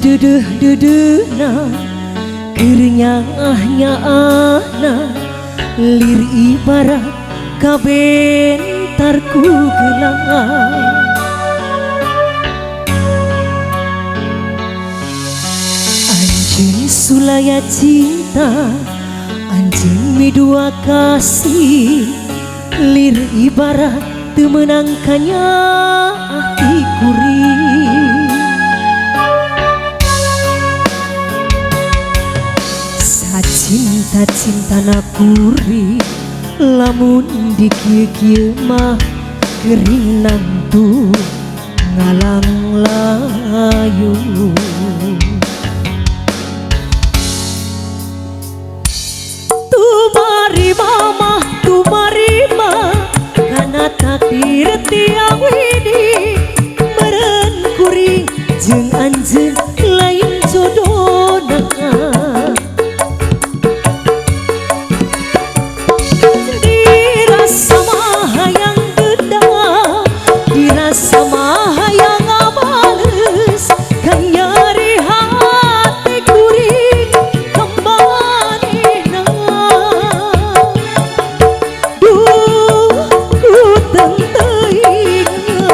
Dedeh-dedehna Kerenyah-nyahna Lir ibarat kabentarku gelang. Anjing sulaya cinta, anjing midua kasih. Lir ibarat temenangkannya hati kuring. Cinta-cinta nakuri lamun dikieu-kieu mah gering nantu ngalang layu. Tumarima kana takdir tiang widi meren kuring jeung anjeun lain jodohna. Sama hayang ngabales kan nyari hati kuring kemana. Duh ku tenteuingna.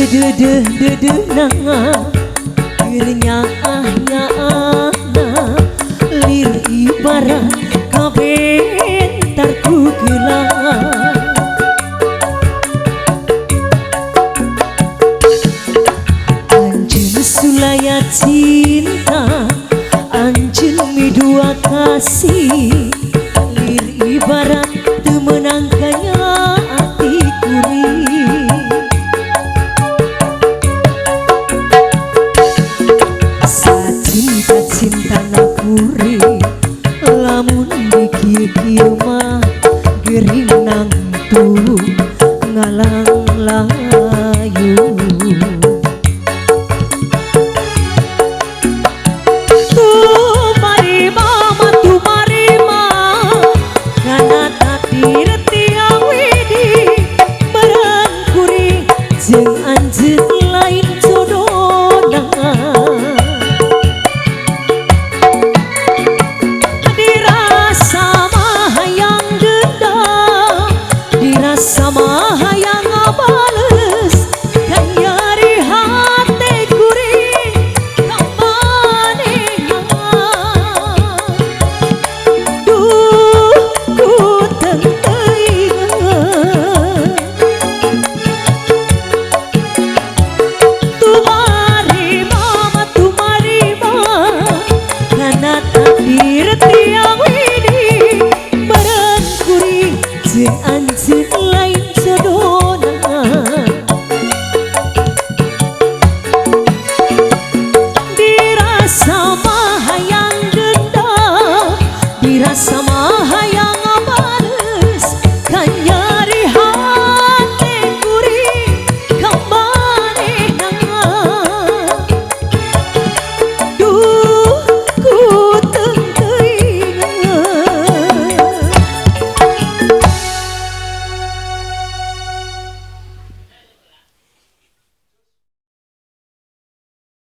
Dedeh-dedehna kerenyah-nyahna lir ibarat kabentarku gelang. Anjeun sulaya cinta, anjeun midua kasih. Lir ibarat temenangkannya hati kuring. Cinta nakuri lamun dikieu-kieu mah gering nangtu ngalang layu.